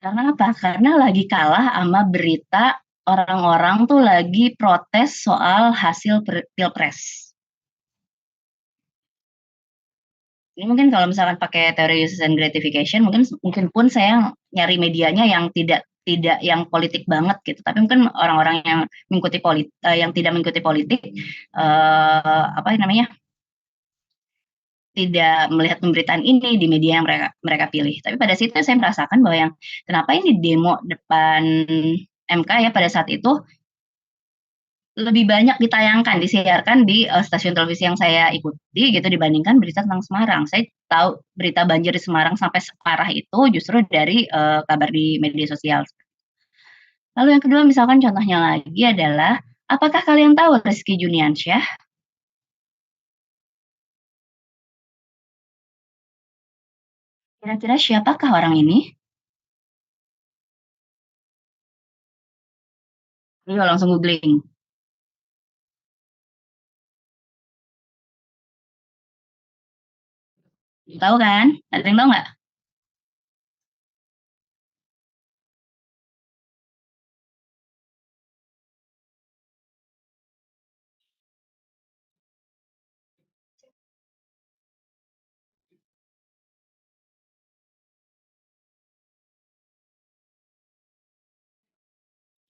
Karena apa? Karena lagi kalah sama berita orang-orang tuh lagi protes soal hasil pilpres. Ini mungkin kalau misalkan pakai teori uses and gratification, mungkin mungkin pun saya nyari medianya yang tidak tidak yang politik banget gitu. Tapi mungkin orang-orang yang mengikuti yang tidak mengikuti politik, apa namanya, tidak melihat pemberitaan ini di media yang mereka mereka pilih. Tapi pada situ saya merasakan bahwa yang kenapa ini demo depan MK ya pada saat itu lebih banyak ditayangkan, disiarkan di stasiun televisi yang saya ikuti gitu dibandingkan berita tentang Semarang. Saya tahu berita banjir di Semarang sampai separah itu justru dari kabar di media sosial. Lalu yang kedua misalkan contohnya lagi adalah, apakah kalian tahu Rizky Juniansyah? Kira-kira siapakah orang ini? Ayo langsung googling. Tahu kan? Ada yang tahu nggak?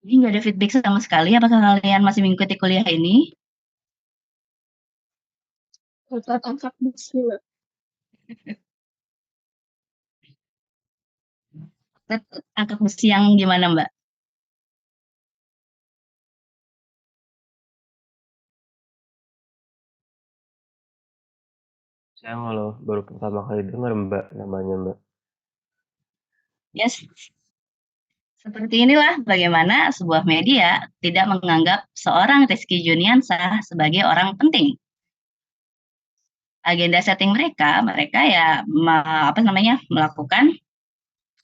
Jadi nggak ada feedback sama sekali. Apakah kalian masih mengikuti kuliah ini? Ustadz angkat besi, Mbak. Angkat besi yang gimana, Mbak? Saya malah baru pertama kali dengar Mbak namanya Mbak. Yes, seperti inilah bagaimana sebuah media tidak menganggap seorang Rizky Juniansah sebagai orang penting. Agenda setting mereka, mereka ya apa namanya melakukan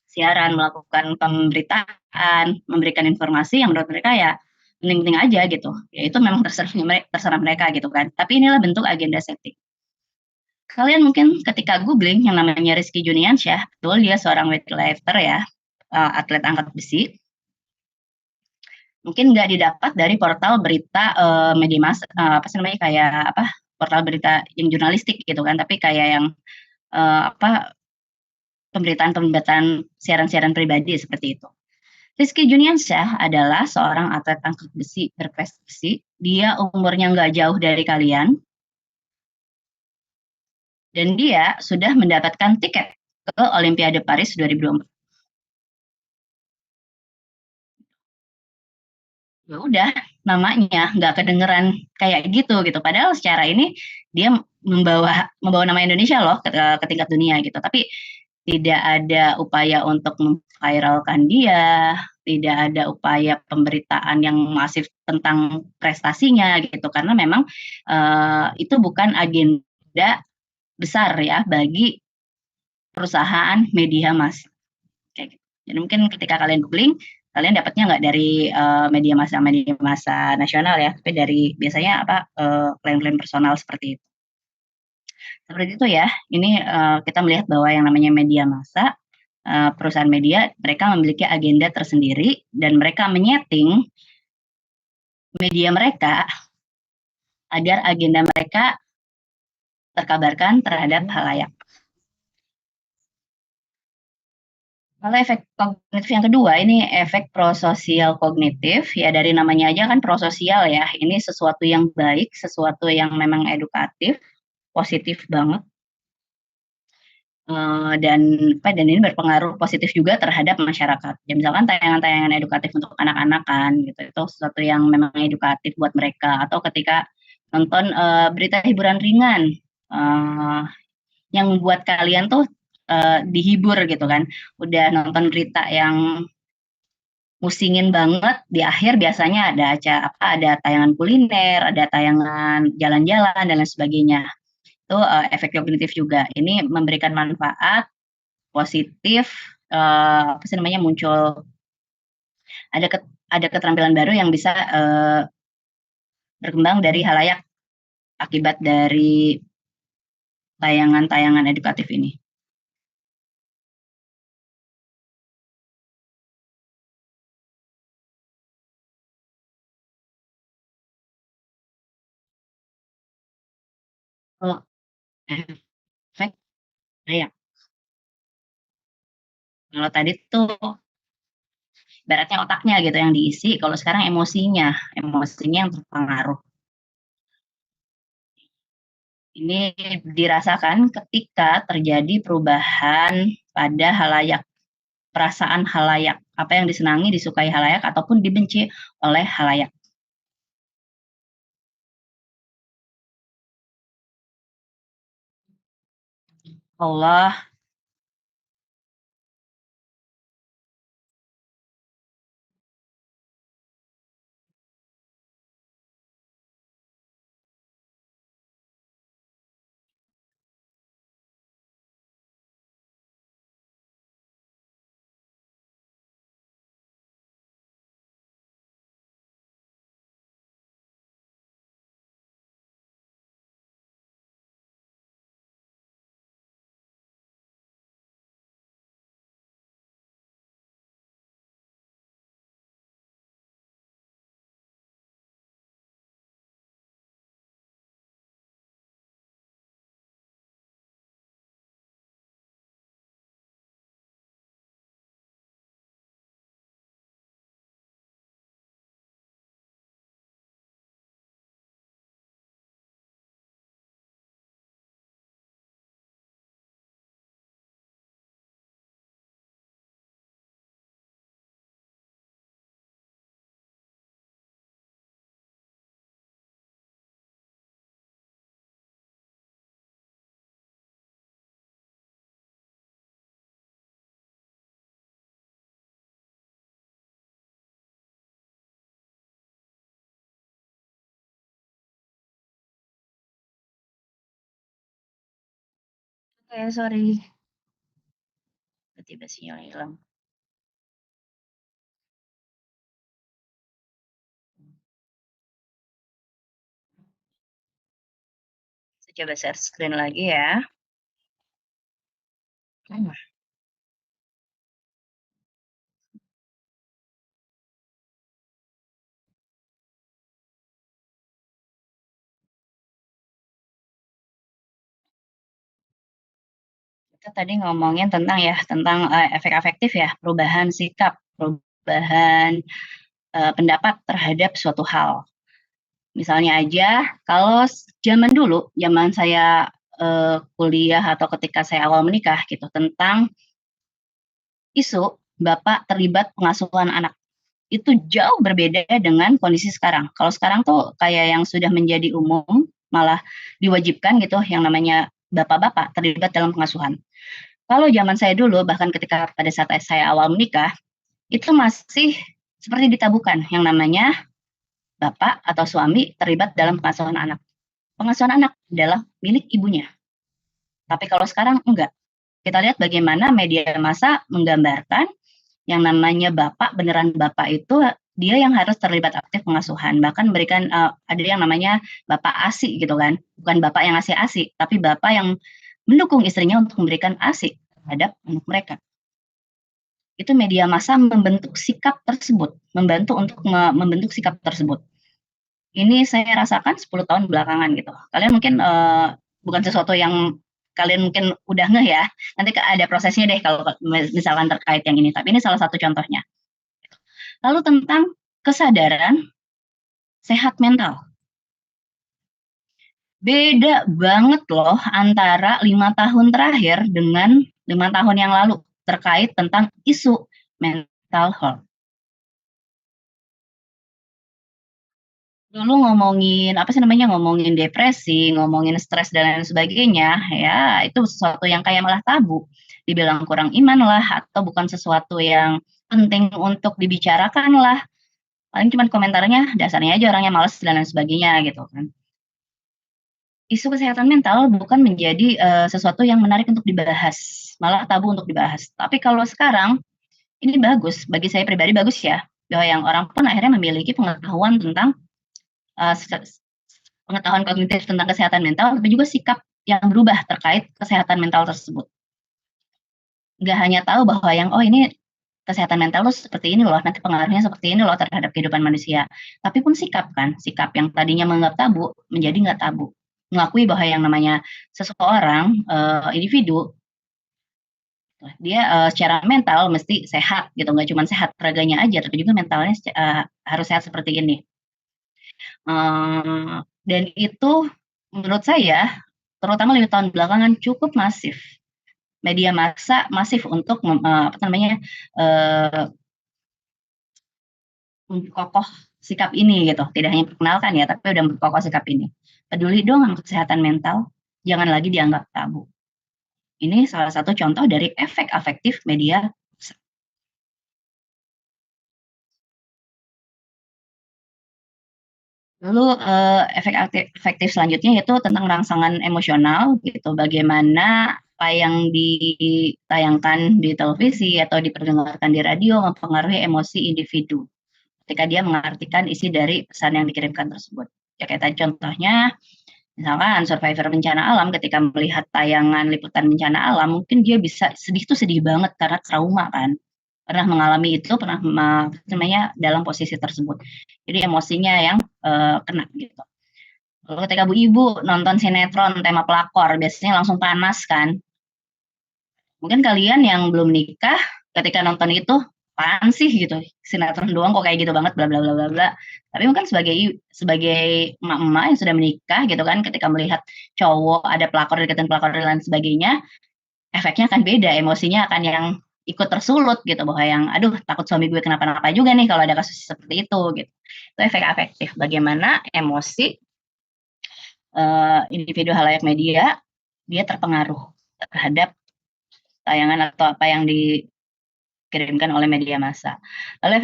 siaran, melakukan pemberitaan, memberikan informasi yang menurut mereka ya penting-penting aja gitu. Ya itu memang terserah mereka gitu kan. Tapi inilah bentuk agenda setting. Kalian mungkin ketika googling yang namanya Rizky Juniansyah, betul dia seorang weightlifter ya, atlet angkat besi. Mungkin nggak didapat dari portal berita media massa, apa sih namanya kayak apa portal berita yang jurnalistik gitu kan, tapi kayak yang apa pemberitaan-pemberitaan siaran-siaran pribadi seperti itu. Rizky Juniansyah adalah seorang atlet angkat besi berprestasi. Dia umurnya nggak jauh dari kalian, dan dia sudah mendapatkan tiket ke Olimpiade Paris 2024. Ya udah, namanya nggak kedengeran kayak gitu gitu. Padahal secara ini dia membawa membawa nama Indonesia loh ke tingkat dunia gitu. Tapi tidak ada upaya untuk memviralkan dia, tidak ada upaya pemberitaan yang masif tentang prestasinya gitu. Karena memang itu bukan agenda besar ya bagi perusahaan media mas. Kayak gitu. Jadi mungkin ketika kalian googling, kalian dapatnya nggak dari media massa nasional ya, tapi dari biasanya apa klaim-klaim personal seperti itu. Seperti itu ya. Ini kita melihat bahwa yang namanya media massa, perusahaan media mereka memiliki agenda tersendiri dan mereka menyeting media mereka agar agenda mereka terkabarkan terhadap halayak. Kalau efek kognitif yang kedua, ini efek prososial kognitif, ya dari namanya aja kan prososial ya, ini sesuatu yang baik, sesuatu yang memang edukatif, positif banget, dan dan ini berpengaruh positif juga terhadap masyarakat. Ya misalkan tayangan-tayangan edukatif untuk anak-anak kan, gitu, itu sesuatu yang memang edukatif buat mereka, atau ketika nonton berita hiburan ringan, eee, yang membuat kalian tuh dihibur gitu kan, udah nonton berita yang musingin banget, di akhir biasanya ada apa, ada tayangan kuliner, ada tayangan jalan-jalan dan lain sebagainya. Itu efek kognitif juga. Ini memberikan manfaat positif, apa sih namanya, muncul ada ada keterampilan baru yang bisa berkembang dari halayak akibat dari tayangan-tayangan edukatif ini. Oh, efek ya. Kalau tadi tuh ibaratnya otaknya gitu yang diisi, kalau sekarang emosinya yang terpengaruh. Ini dirasakan ketika terjadi perubahan pada halayak, perasaan halayak, apa yang disenangi, disukai halayak, ataupun dibenci oleh halayak. Allah, oke, sorry, tiba-tiba sinyal hilang. Saya coba share screen lagi ya. Kita tadi ngomongin tentang ya, tentang efek afektif ya, perubahan sikap, perubahan pendapat terhadap suatu hal. Misalnya aja, kalau zaman dulu, zaman saya kuliah atau ketika saya awal menikah gitu, tentang isu bapak terlibat pengasuhan anak. Itu jauh berbeda dengan kondisi sekarang. Kalau sekarang tuh kayak yang sudah menjadi umum, malah diwajibkan gitu yang namanya bapak-bapak terlibat dalam pengasuhan. Kalau zaman saya dulu, bahkan ketika pada saat saya awal menikah, itu masih seperti ditabukan yang namanya bapak atau suami terlibat dalam pengasuhan anak. Pengasuhan anak adalah milik ibunya. Tapi kalau sekarang enggak. Kita lihat bagaimana media massa menggambarkan yang namanya bapak, beneran bapak itu dia yang harus terlibat aktif pengasuhan. Bahkan memberikan ada yang namanya bapak ASI gitu kan. Bukan bapak yang ngasih ASI, tapi bapak yang mendukung istrinya untuk memberikan ASI terhadap anak mereka. Itu media massa membentuk sikap tersebut, membantu untuk membentuk sikap tersebut. Ini saya rasakan 10 tahun belakangan gitu. Kalian mungkin bukan sesuatu yang kalian mungkin udah ngeh ya. Nanti ada prosesnya deh kalau misalkan terkait yang ini. Tapi ini salah satu contohnya. Lalu tentang kesadaran sehat mental. Beda banget loh antara 5 tahun terakhir dengan 5 tahun yang lalu terkait tentang isu mental health. Dulu ngomongin apa sih namanya, ngomongin depresi, ngomongin stres dan lain sebagainya, ya itu sesuatu yang kayak malah tabu. Dibilang kurang iman lah atau bukan sesuatu yang penting untuk dibicarakan lah. Paling cuman komentarnya dasarnya aja orangnya males dan lain sebagainya gitu kan. Isu kesehatan mental bukan menjadi sesuatu yang menarik untuk dibahas, malah tabu untuk dibahas. Tapi kalau sekarang ini bagus, bagi saya pribadi bagus ya, bahwa yang orang pun akhirnya memiliki pengetahuan tentang uh, pengetahuan kognitif tentang kesehatan mental, tapi juga sikap yang berubah terkait kesehatan mental tersebut. Nggak hanya tahu bahwa yang, oh ini kesehatan mental lo seperti ini loh, nanti pengaruhnya seperti ini loh terhadap kehidupan manusia. Tapi pun sikap kan, sikap yang tadinya menganggap tabu, menjadi nggak tabu. mengakui bahwa yang namanya seseorang, individu, dia, secara mental mesti sehat gitu, nggak cuma sehat raganya aja, tapi juga mentalnya harus sehat seperti ini. Dan itu menurut saya, terutama 5 tahun belakangan cukup masif. Media massa masif untuk apa namanya, eee, memperkokoh sikap ini gitu, tidak hanya perkenalkan ya, tapi udah memperkokoh sikap ini. Peduli dong sama kesehatan mental, jangan lagi dianggap tabu. Ini salah satu contoh dari efek afektif media. Lalu, efek efektif selanjutnya yaitu tentang rangsangan emosional gitu, bagaimana apa yang ditayangkan di televisi atau diperdengarkan di radio mempengaruhi emosi individu, ketika dia mengartikan isi dari pesan yang dikirimkan tersebut. Ya kayak tadi contohnya, misalkan survivor bencana alam ketika melihat tayangan liputan bencana alam, mungkin dia bisa sedih tuh sedih banget karena trauma kan, pernah mengalami itu, pernah namanya, dalam posisi tersebut. Jadi emosinya yang, kena gitu. Lalu ketika Bu Ibu nonton sinetron tema pelakor, biasanya langsung panas kan. Mungkin kalian yang belum nikah ketika nonton itu, "Apaan sih?" gitu, "sinetron doang kok kayak gitu banget bla bla bla bla bla." Tapi mungkin sebagai emak-emak yang sudah menikah gitu kan, ketika melihat cowok ada pelakor deketin pelakor dan lain sebagainya, efeknya akan beda, emosinya akan yang ikut tersulut gitu, bahwa yang, "Aduh takut suami gue kenapa-napa juga nih kalau ada kasus seperti itu," gitu. Itu efek afektif, bagaimana emosi, individu halayak media, dia terpengaruh terhadap tayangan atau apa yang dikirimkan oleh media massa. Lalu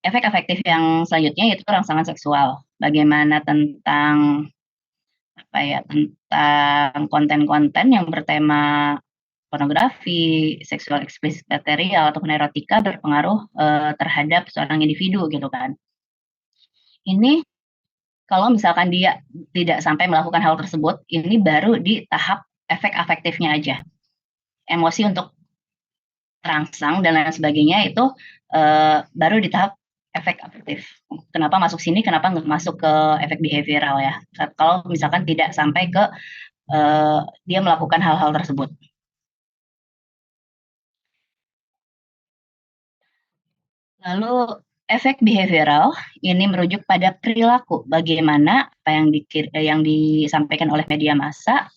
efek efektif yang selanjutnya yaitu rangsangan seksual. Bagaimana tentang apa ya, tentang konten-konten yang bertema pornografi, seksual eksplisit material ataupun erotika berpengaruh, terhadap seorang individu gitu kan. Ini kalau misalkan dia tidak sampai melakukan hal tersebut, ini baru di tahap efek afektifnya aja. Emosi untuk terangsang dan lain sebagainya itu, baru di tahap efek afektif. Kenapa masuk sini, kenapa nggak masuk ke efek behavioral ya, kalau misalkan tidak sampai ke, dia melakukan hal-hal tersebut. Lalu efek behavioral ini merujuk pada perilaku, bagaimana apa yang disampaikan oleh media massa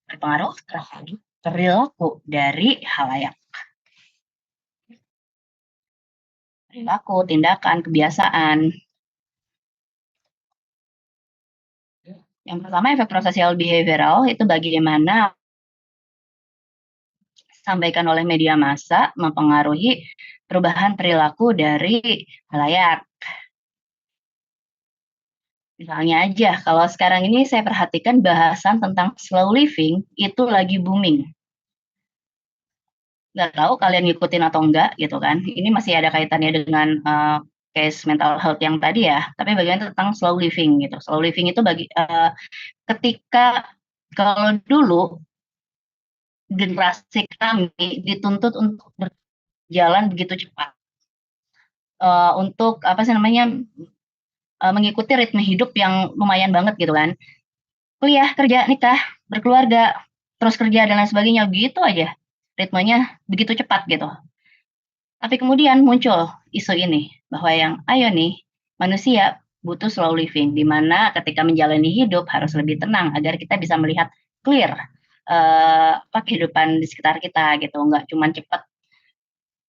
berpengaruh terhadap perilaku dari khalayak. Perilaku, tindakan, kebiasaan. Yang pertama efek prososial behavioral itu bagaimana disampaikan oleh media massa mempengaruhi perubahan perilaku dari khalayak. Misalnya aja, kalau sekarang ini saya perhatikan bahasan tentang slow living itu lagi booming. Nggak tahu kalian ngikutin atau enggak gitu kan. Ini masih ada kaitannya dengan, case mental health yang tadi ya, tapi bagaimana tentang slow living gitu. Slow living itu ketika kalau dulu generasi kami dituntut untuk berjalan begitu cepat, untuk apa sih namanya, mengikuti ritme hidup yang lumayan banget gitu kan. Kuliah, kerja, nikah, berkeluarga, terus kerja dan lain sebagainya, gitu aja. Ritmenya begitu cepat gitu. Tapi kemudian muncul isu ini, bahwa yang, ayo nih, manusia butuh slow living, di mana ketika menjalani hidup harus lebih tenang agar kita bisa melihat clear, apa, kehidupan di sekitar kita gitu, nggak cuman cepet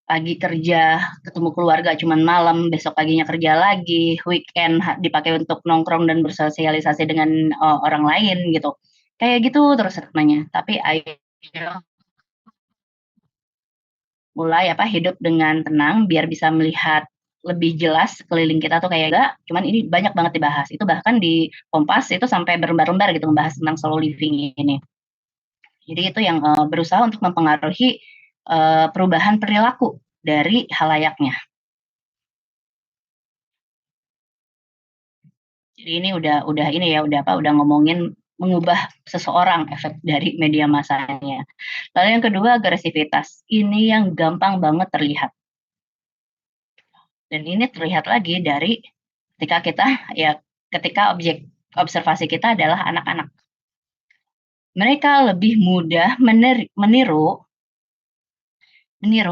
pagi kerja, ketemu keluarga cuman malam, besok paginya kerja lagi, weekend dipakai untuk nongkrong dan bersosialisasi dengan, orang lain gitu. Kayak gitu terus ritmenya, tapi ayo mulai apa, hidup dengan tenang biar bisa melihat lebih jelas sekeliling kita tuh kayak enggak, cuman ini banyak banget dibahas. Itu bahkan di Kompas itu sampai berlembar-lembar gitu membahas tentang slow living ini. Jadi itu yang, berusaha untuk mempengaruhi, perubahan perilaku dari halayaknya. Jadi ini udah ini ya, udah apa, udah ngomongin mengubah seseorang efek dari media massanya. Lalu yang kedua agresivitas, ini yang gampang banget terlihat. Dan ini terlihat lagi dari ketika kita ya ketika objek observasi kita adalah anak-anak. mereka lebih mudah meniru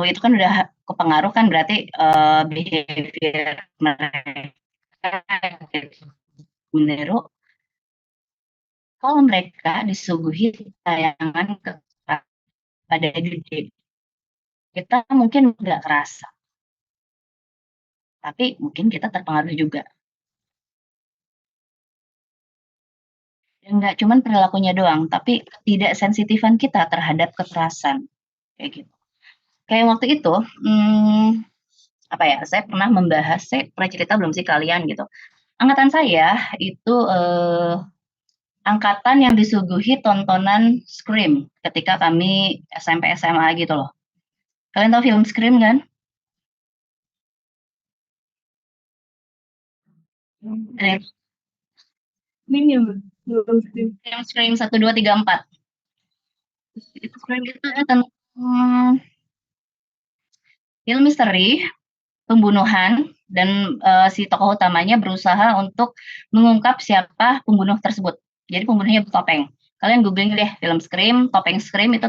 itu kan udah kepengaruh kan berarti behavior mereka gitu. Meniru kalau mereka disuguhi tayangan pada gede, kita mungkin nggak kerasa, tapi mungkin kita terpengaruh juga. Dan nggak cuman perilakunya doang, tapi ketidaksensitifan kita terhadap kekerasan, kayak gitu. Kayak waktu itu, apa ya, saya pernah cerita belum sih kalian gitu. Angkatan saya itu angkatan yang disuguhi tontonan Scream ketika kami SMP SMA gitu loh. Kalian tahu film Scream kan? Scream ya, Mbak? Belum Scream. Film Scream 1, 2, 3, 4. Itu Scream itu tentang film misteri, pembunuhan, dan si tokoh utamanya berusaha untuk mengungkap siapa pembunuh tersebut. Jadi pembunuhnya bertopeng. Kalian googling deh film Scream, topeng Scream itu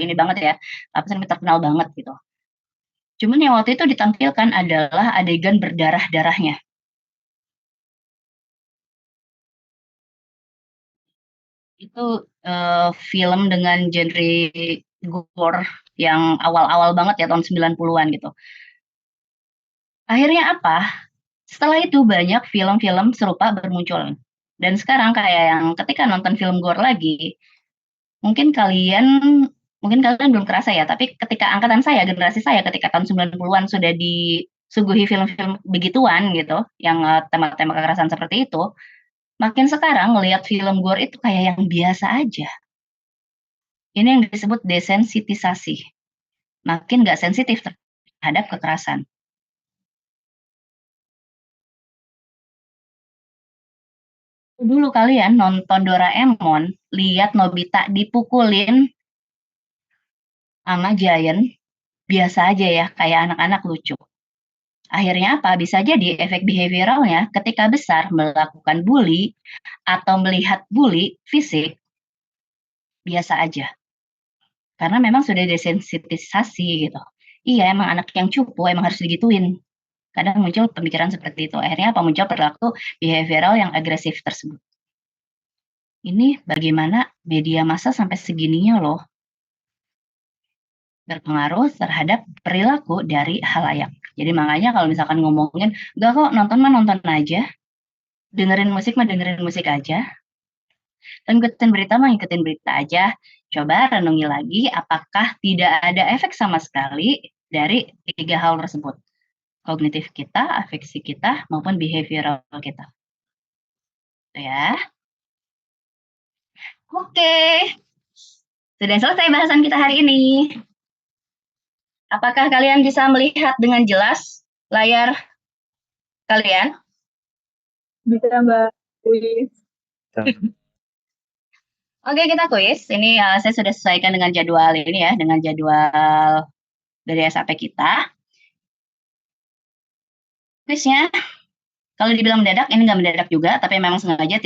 ini banget ya, apa sih terkenal banget gitu. Cuman yang waktu itu ditampilkan adalah adegan berdarah-darahnya. Itu film dengan genre gore yang awal-awal banget ya tahun 90-an gitu. Akhirnya apa? Setelah itu banyak film-film serupa bermunculan. Dan sekarang kayak yang ketika nonton film gore lagi, mungkin kalian belum kerasa ya, tapi ketika angkatan saya, generasi saya ketika tahun 90-an sudah disuguhi film-film begituan gitu, yang tema-tema kekerasan seperti itu, makin sekarang ngelihat film gore itu kayak yang biasa aja. Ini yang disebut desensitisasi. Makin nggak sensitif terhadap kekerasan. Dulu kalian nonton Doraemon, lihat Nobita dipukulin sama Giant, biasa aja ya, kayak anak-anak lucu. Akhirnya apa? Bisa jadi efek behavioralnya ketika besar melakukan bully atau melihat bully fisik, biasa aja. Karena memang sudah desensitisasi gitu. Iya, emang anak yang cupu emang harus digituin. Kadang muncul pemikiran seperti itu. Akhirnya apa? Muncul perilaku behavioral yang agresif tersebut. Ini bagaimana media massa sampai segininya loh berpengaruh terhadap perilaku dari halayak. Jadi makanya kalau misalkan ngomongin, enggak kok nonton mah nonton aja, dengerin musik mah dengerin musik aja, dan ngikutin berita mah ngikutin berita aja. Coba renungi lagi apakah tidak ada efek sama sekali dari tiga hal tersebut. Kognitif kita, afeksi kita, maupun behavioral kita. Ya. Oke. Sudah selesai bahasan kita hari ini. Apakah kalian bisa melihat dengan jelas layar kalian? Bisa, Mbak. Wis. Oke, kita kuis. Ini saya sudah sesuaikan dengan jadwal ini ya, dengan jadwal dari SAP kita. Kuisnya, kalau dibilang mendadak, ini nggak mendadak juga, tapi memang sengaja tidak